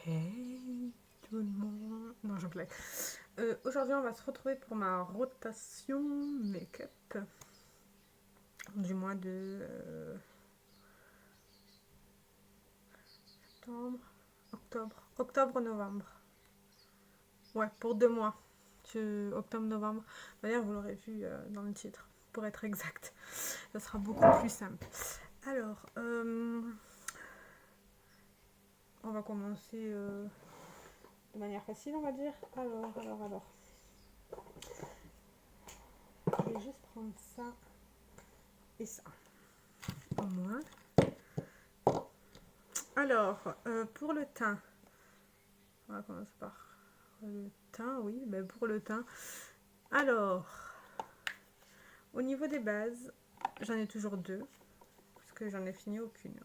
Hey tout le monde. Non, je blague. Aujourd'hui, on va se retrouver pour ma rotation make-up du mois de septembre, octobre-novembre. Ouais, pour 2 mois. Octobre-novembre. D'ailleurs, vous l'aurez vu dans le titre, pour être exact. Ça sera beaucoup plus simple. Alors, on va commencer de manière facile, on va dire. Alors. Je vais juste prendre ça et ça. Au moins. Alors, pour le teint, on va commencer par le teint, oui, ben pour le teint. Alors, au niveau des bases, j'en ai toujours 2, parce que j'en ai fini aucune.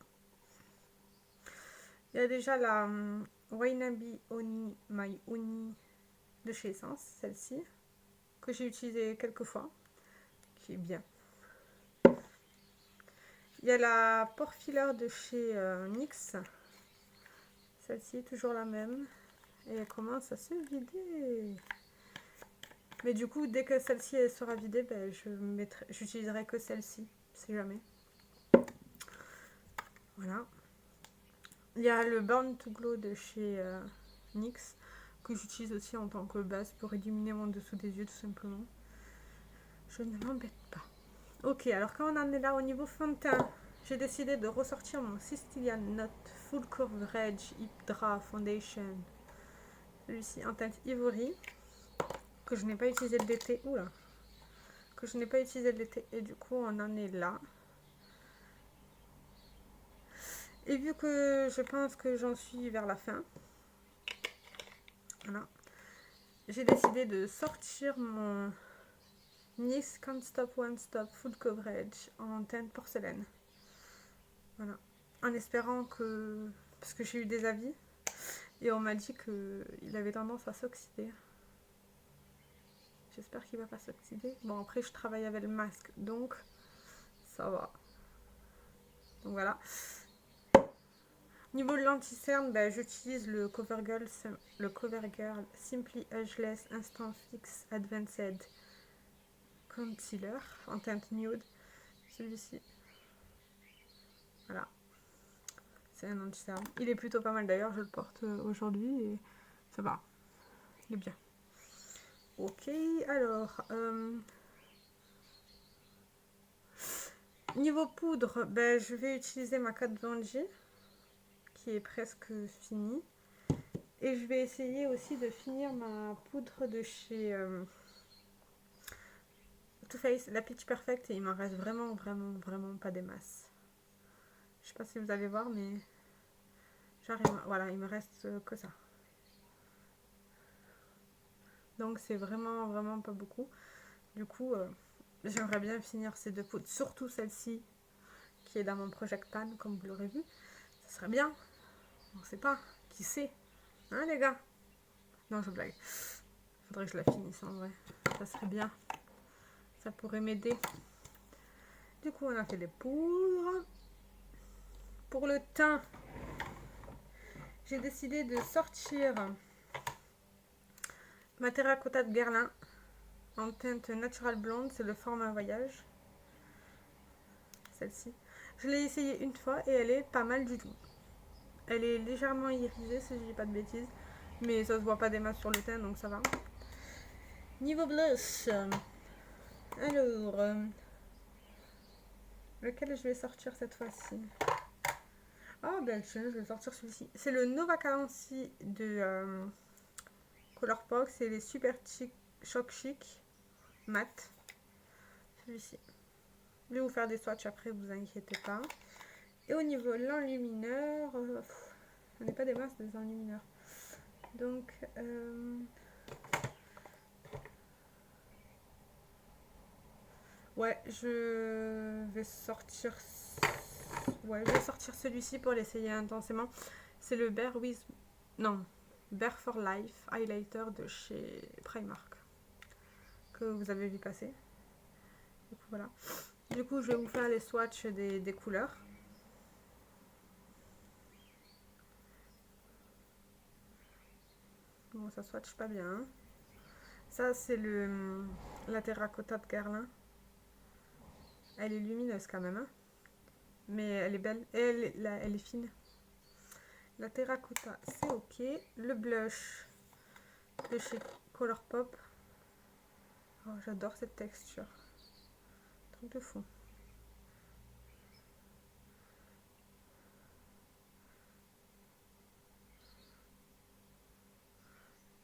Il y a déjà la Wainabi Oni My Uni de chez Essence, celle-ci, que j'ai utilisée quelques fois, qui est bien. Il y a la Pore Filler de chez NYX, celle-ci, toujours la même, et elle commence à se vider. Mais du coup, dès que celle-ci sera vidée, ben, j'utiliserai que celle-ci, si jamais. Voilà. Il y a le Born to Glow de chez NYX, que j'utilise aussi en tant que base pour illuminer mon dessous des yeux, tout simplement. Je ne m'embête pas. Ok, alors quand on en est là, au niveau fond de teint, j'ai décidé de ressortir mon Sicilian Note Full Coverage Hydra Foundation. Celui-ci en teinte Ivory, que je n'ai pas utilisé de l'été. Oula! Que je n'ai pas utilisé de l'été, et du coup, on en est là. Et vu que je pense que j'en suis vers la fin, voilà, j'ai décidé de sortir mon NYX Can't Stop One Stop Full Coverage en teinte porcelaine. Voilà. En espérant que... Parce que j'ai eu des avis et on m'a dit qu'il avait tendance à s'oxyder. J'espère qu'il va pas s'oxyder. Bon, après, je travaille avec le masque, donc ça va. Donc voilà. Niveau de l'anti-cerne, ben, j'utilise le CoverGirl Simply Ageless Instant Fix Advanced Concealer en teinte nude. Celui-ci. Voilà. C'est un anti-cerne. Il est plutôt pas mal d'ailleurs, je le porte aujourd'hui et ça va. Il est bien. Ok, alors... niveau poudre, ben, je vais utiliser ma Kat Von D qui est presque finie. Et je vais essayer aussi de finir ma poudre de chez Too Faced, la Pitch Perfect, et il m'en reste vraiment pas des masses. Je sais pas si vous allez voir, mais j'arrive. Voilà, il me reste que ça. Donc c'est vraiment pas beaucoup. Du coup, j'aimerais bien finir ces 2 poudres, surtout celle-ci qui est dans mon Project Pan, comme vous l'aurez vu. Ça serait bien. On sait pas. Qui sait? Hein, les gars? Non, je blague. Faudrait que je la finisse en vrai. Ça serait bien. Ça pourrait m'aider. Du coup, on a fait les poudres. Pour le teint, j'ai décidé de sortir ma Terracotta de Guerlain en teinte Natural Blonde. C'est le format voyage. Celle-ci. Je l'ai essayée une fois et elle est pas mal du tout. Elle est légèrement irisée, si je dis pas de bêtises. Mais ça se voit pas des masses sur le teint, donc ça va. Niveau blush. Alors... lequel je vais sortir cette fois-ci? Ah, ben je vais sortir celui-ci. C'est le Nova Calency de Colourpop. C'est les Super Choc Chic mat. Celui-ci. Je vais vous faire des swatchs après, vous inquiétez pas. Et au niveau de l'enlumineur, on n'est pas des masses des enlumineurs. Donc, ouais, je vais sortir celui-ci pour l'essayer intensément. C'est le Bare for Life Highlighter de chez Primark que vous avez vu passer. Du coup, voilà. Du coup, je vais vous faire les swatchs des couleurs. Bon, ça swatch pas bien. Hein. Ça, c'est la terracotta de Guerlain. Elle est lumineuse quand même. Hein. Mais elle est belle. Et elle est fine. La terracotta, c'est ok. Le blush de chez Colourpop. Oh, j'adore cette texture. Truc de fou.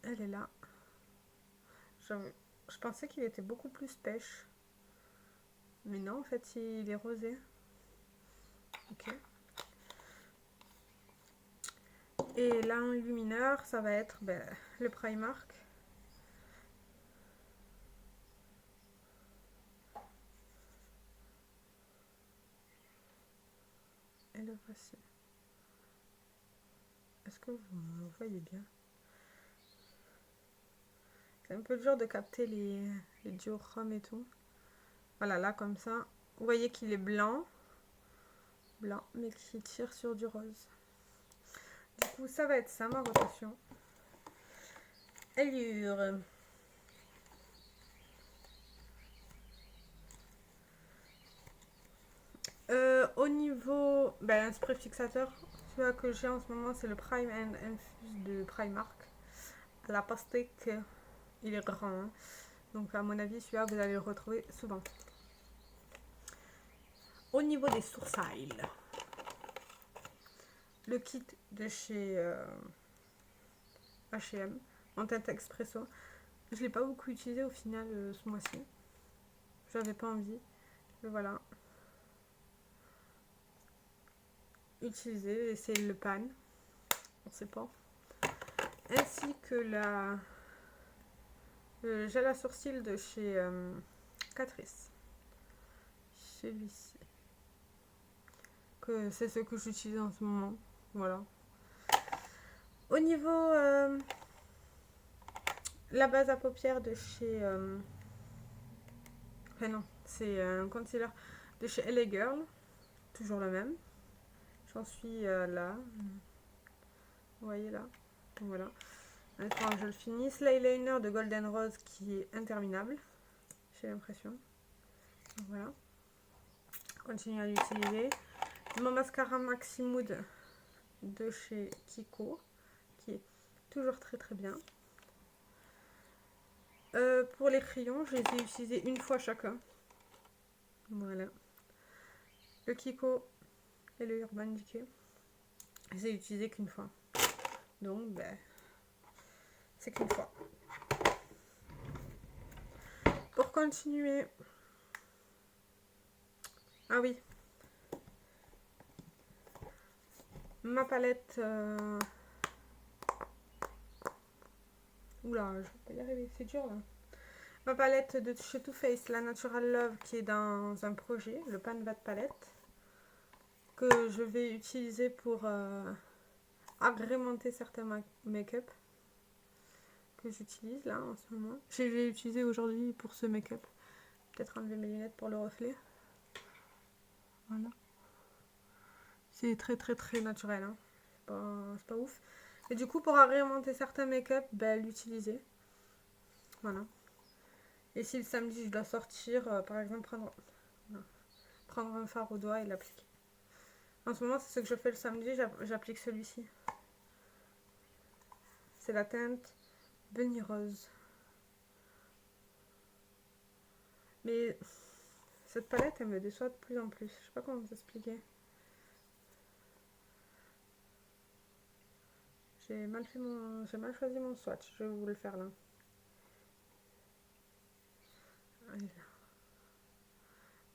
Elle est là. Je pensais qu'il était beaucoup plus pêche. Mais non, en fait, il est rosé. Ok. Et l'enlumineur, ça va être le Primark. Et le voici. Est-ce que vous me voyez bien? C'est un peu dur de capter les diorames et tout. Voilà, là, comme ça. Vous voyez qu'il est blanc, mais qui tire sur du rose. Du coup, ça va être ça, ma rotation. Allure. Au niveau spray fixateur, celui que j'ai en ce moment, c'est le Prime and Infuse de Primark. La pastèque, il est grand. Hein. Donc, à mon avis, celui-là, vous allez le retrouver souvent. Au niveau des sourcils, le kit de chez H&M en teinte expresso. Je ne l'ai pas beaucoup utilisé au final ce mois-ci. J'avais pas envie. Mais voilà. Utiliser, c'est le pan. On sait pas. Ainsi que le gel à sourcils de chez Catrice. Celui-ci. C'est ce que j'utilise en ce moment. Voilà. Au niveau la base à paupières de chez enfin non, c'est un concealer de chez LA Girl, toujours le même. J'en suis là, vous voyez là, donc voilà. Maintenant je le finis. L'eyeliner de Golden Rose qui est interminable, j'ai l'impression. Voilà, continue à l'utiliser. Mon mascara Maxi Mood de chez Kiko, qui est toujours très très bien. Pour les crayons, je les ai utilisés une fois chacun. Voilà. Le Kiko et le Urban Decay, je les ai utilisés qu'une fois. Donc, c'est qu'une fois. Pour continuer... Ah oui. Ma palette... Oula, je vais pas y arriver, c'est dur là. Ma palette de chez Too Faced, la Natural Love, qui est dans un projet, le Pan Vat Palette, que je vais utiliser pour agrémenter certains make-up que j'utilise là en ce moment. Je l'ai utilisé aujourd'hui pour ce make-up. Peut-être enlever mes lunettes pour le reflet. Voilà. C'est très très très naturel. Hein. C'est pas ouf. Et du coup, pour agrémenter certains make-up, l'utiliser. Voilà. Et si le samedi je dois sortir, par exemple, prendre un fard au doigt et l'appliquer. En ce moment, c'est ce que je fais le samedi, j'applique celui-ci. C'est la teinte Bunny Rose. Mais cette palette, elle me déçoit de plus en plus. Je sais pas comment vous expliquer. J'ai mal choisi mon swatch. Je vais vous le faire là.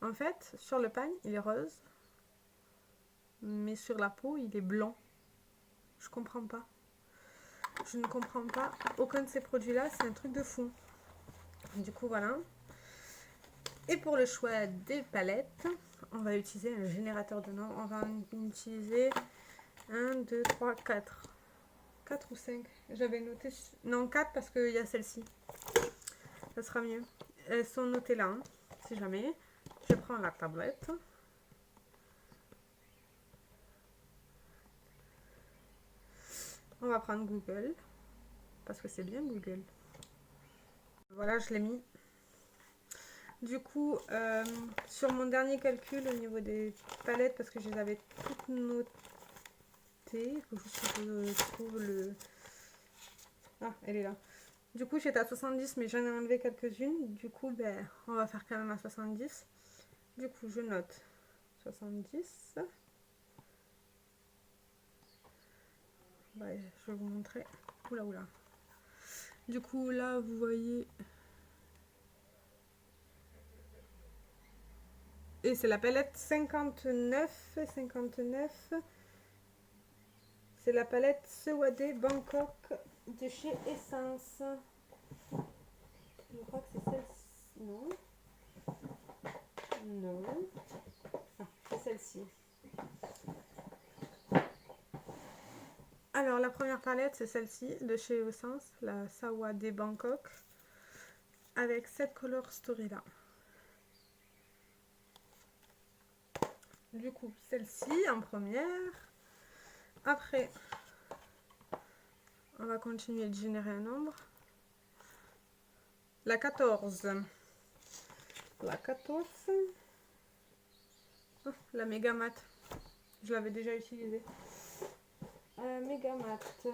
En fait, sur le pagne, il est rose. Mais sur la peau, il est blanc. Je comprends pas. Je ne comprends pas. Aucun de ces produits-là, c'est un truc de fou. Du coup, voilà. Et pour le choix des palettes, on va utiliser un générateur de nom. On va en utiliser 1, 2, 3, 4. 4 ou 5. J'avais noté... Non, 4 parce qu'il y a celle-ci. Ça sera mieux. Elles sont notées là, hein, si jamais. Je prends la tablette. On va prendre Google. parce que c'est bien Google. Voilà, je l'ai mis. Du coup, sur mon dernier calcul au niveau des palettes, parce que je les avais toutes notées, il faut juste que je trouve le... Ah, elle est là. Du coup, j'étais à 70, mais j'en ai enlevé quelques-unes. Du coup, ben, on va faire quand même à 70. Du coup, je note 70. Ouais, je vais vous montrer. Oula, oula. Du coup, là, vous voyez... Et c'est la palette 59. 59. C'est la palette Sewade Bangkok de chez Essence. Je crois que c'est celle-ci. Non. Non. Ah, c'est celle-ci. Alors, la première palette, c'est celle-ci de chez Essence, la Sewade Bangkok, avec cette color story là. Du coup, celle-ci en première. Après, on va continuer de générer un nombre. La 14. La 14. Oh, la méga mat. Je l'avais déjà utilisée. Méga mat.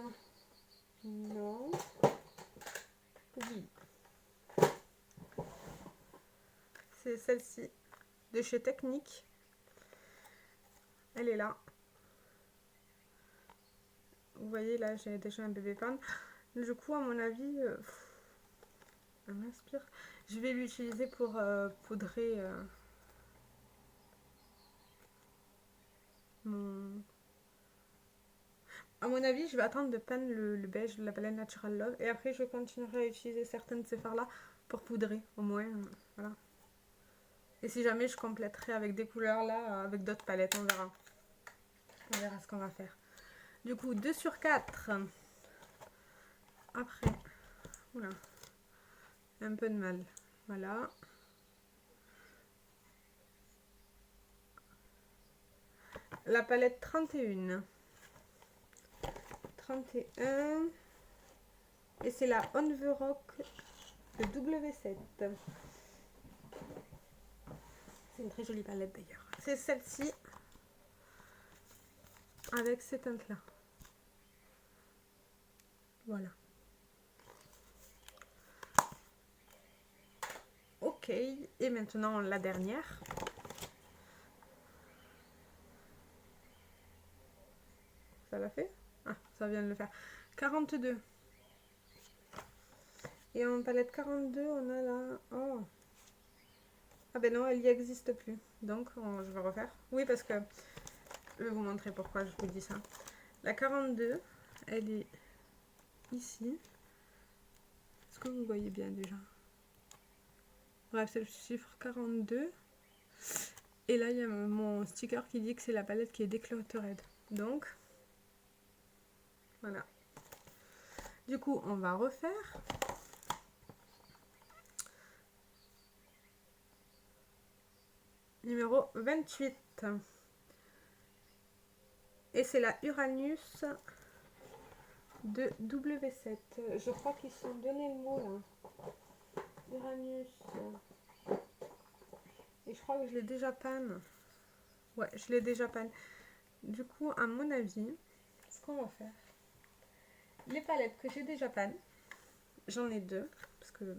Non. Oui. C'est celle-ci de chez Technique. Elle est là. Vous voyez là, j'ai déjà un bébé pan. Du coup, à mon avis, elle m'inspire. Je vais l'utiliser pour poudrer mon... À mon avis, je vais attendre de peindre le beige de la palette Natural Love. Et après, je continuerai à utiliser certaines de ces fards-là pour poudrer, au moins. Voilà. Et si jamais, je compléterai avec des couleurs là, avec d'autres palettes, on verra. On verra ce qu'on va faire. Du coup, 2 sur 4. Après, oula, un peu de mal. Voilà. La palette 31. 31. Et c'est la On The Rock de W7. C'est une très jolie palette d'ailleurs. C'est celle-ci. Avec ces teintes-là. Voilà. Ok. Et maintenant la dernière. Ça l'a fait? Ah, ça vient de le faire. 42. Et en palette 42, on a la... Oh. Ah ben non, elle y existe plus. Donc, je vais refaire. Oui, parce que... Je vais vous montrer pourquoi je vous dis ça. La 42, elle est ici. Est-ce que vous voyez bien déjà? Bref, c'est le chiffre 42. Et là, il y a mon sticker qui dit que c'est la palette qui est Decluttered. Donc, voilà. Du coup, on va refaire. Numéro 28. Et c'est la Uranus de W7. Je crois qu'ils se sont donné le mot là. Uranus. Et je crois que je l'ai déjà panne. Ouais, je l'ai déjà panne. Du coup, à mon avis, ce qu'on va faire, les palettes que j'ai déjà panne, j'en ai deux. Parce que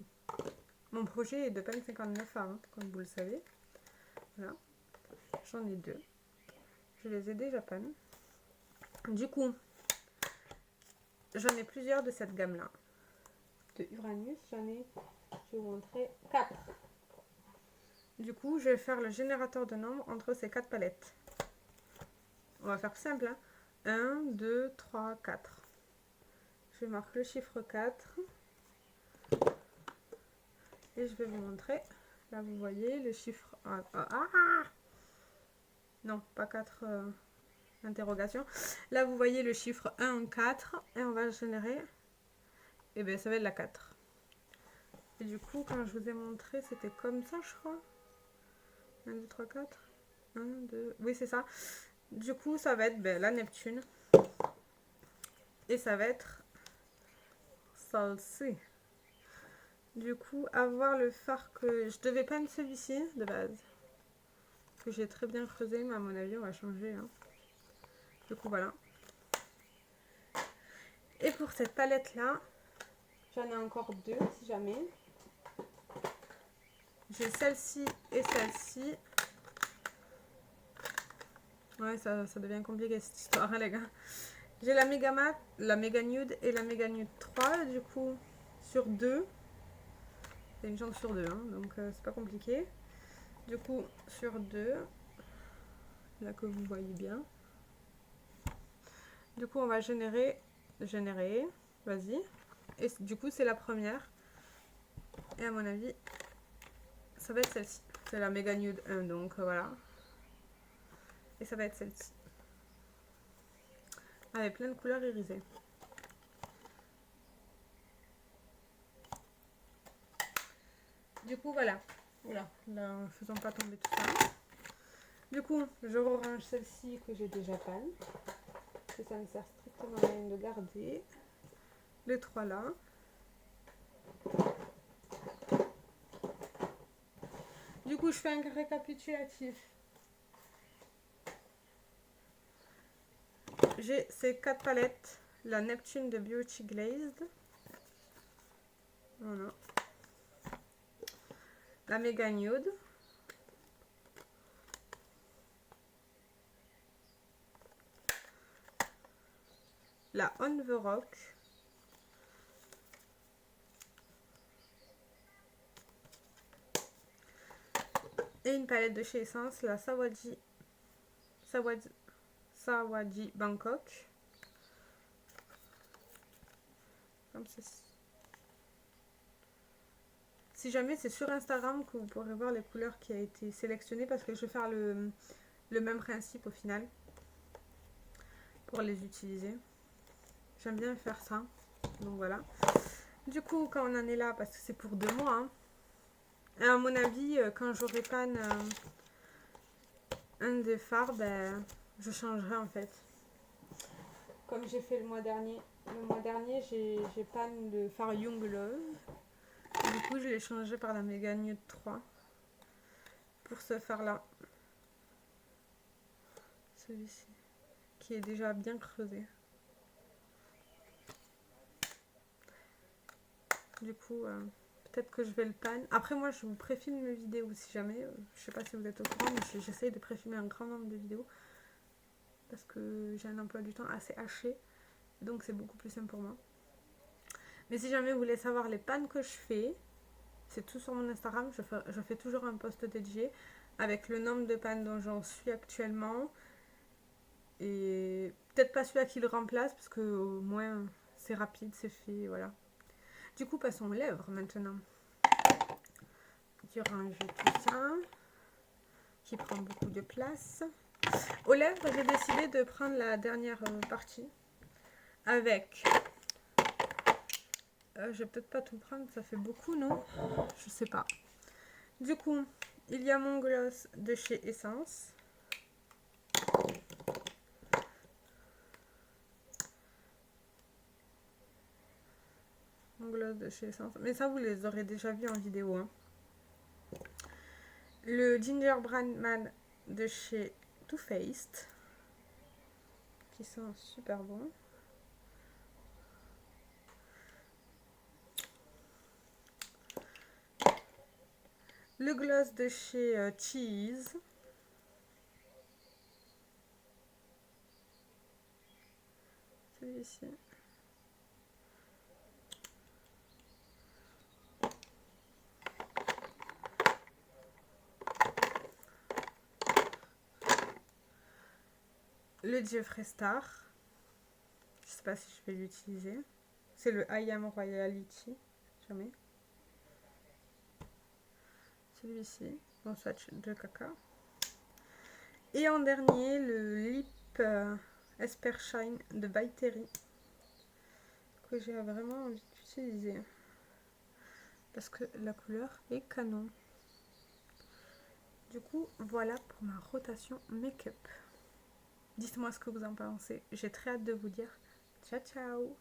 mon projet est de panne 59 A, comme vous le savez. Voilà. J'en ai deux. Je les ai déjà panne. Du coup, j'en ai plusieurs de cette gamme-là. De Uranus, j'en ai, je vais vous montrer, 4. Du coup, je vais faire le générateur de nombres entre ces 4 palettes. On va faire simple. Hein. 1, 2, 3, 4. Je marque le chiffre 4. Et je vais vous montrer. Là, vous voyez le chiffre... Non, pas 4 interrogations. Là, vous voyez le chiffre 1, 4. Et on va générer... Et bien, ça va être la 4. Et du coup, quand je vous ai montré, c'était comme ça, je crois. 1, 2, 3, 4. 1, 2... Oui, c'est ça. Du coup, ça va être la Neptune. Et ça va être celle-ci. Du coup, avoir le fard que... Je devais peindre celui-ci, de base. Que j'ai très bien creusé, mais à mon avis, on va changer. Hein. Du coup, voilà. Et pour cette palette-là, j'en ai encore deux, si jamais. J'ai celle-ci et celle-ci. Ouais, ça devient compliqué cette histoire, hein, les gars. J'ai la Mega Matte, la Mega Nude et la Mega Nude 3, du coup, sur deux. C'est une chance sur deux, hein, donc c'est pas compliqué. Du coup, sur deux, là que vous voyez bien. Du coup, on va générer, vas-y. Et du coup, c'est la première. Et à mon avis, ça va être celle-ci. C'est la Mega Nude 1, donc voilà. Et ça va être celle-ci. Avec plein de couleurs irisées. Du coup, voilà. Oula, là, ne faisons pas tomber tout ça. Du coup, je range celle-ci que j'ai déjà peinte. Et ça ne sert strictement à rien de garder. Les trois là. Du coup, je fais un récapitulatif. J'ai ces 4 palettes. La Neptune de Beauty Glazed. Voilà. La Mega Nude. La On the Rock. Et une palette de chez Essence, la Sawadji Bangkok. Comme ceci. Si jamais c'est sur Instagram que vous pourrez voir les couleurs qui a été sélectionnées parce que je vais faire le même principe au final pour les utiliser. J'aime bien faire ça. Donc voilà. Du coup, quand on en est là, parce que c'est pour 2 mois, hein, et à mon avis, quand j'aurai pas un des fards, ben, je changerai en fait. Comme j'ai fait le mois dernier. Le mois dernier, j'ai pas de fard Young Love. Du coup, je l'ai changé par la Mega Nude 3 pour ce fard là. Celui-ci, qui est déjà bien creusé. Du coup, peut-être que je vais le pan. Après, moi, je vous préfilme mes vidéos si jamais. Je sais pas si vous êtes au courant, mais j'essaye de préfilmer un grand nombre de vidéos. Parce que j'ai un emploi du temps assez haché. Donc, c'est beaucoup plus simple pour moi. Mais si jamais vous voulez savoir les pannes que je fais, c'est tout sur mon Instagram. Je fais toujours un post dédié avec le nombre de pannes dont j'en suis actuellement. Et peut-être pas celui-là qui le remplace, parce que au moins c'est rapide, c'est fait, voilà. Du coup, passons aux lèvres maintenant. Je range tout ça, qui prend beaucoup de place. Aux lèvres, j'ai décidé de prendre la dernière partie avec... je vais peut-être pas tout prendre, ça fait beaucoup, non? Je sais pas. Du coup, il y a mon gloss de chez Essence. Mon gloss de chez Essence. Mais ça, vous les aurez déjà vus en vidéo. Hein. Le Gingerbread Man de chez Too Faced. Qui sont super bons. Le gloss de chez Cheese. Celui-ci. Le Jeffree Star. Je sais pas si je vais l'utiliser. C'est le I Am Royalty. Jamais. Celui-ci. Mon swatch de caca. Et en dernier, le Lip Esper Shine de By Terry. Que j'ai vraiment envie d'utiliser. Parce que la couleur est canon. Du coup, voilà pour ma rotation make-up. Dites-moi ce que vous en pensez. J'ai très hâte de vous dire. Ciao, ciao!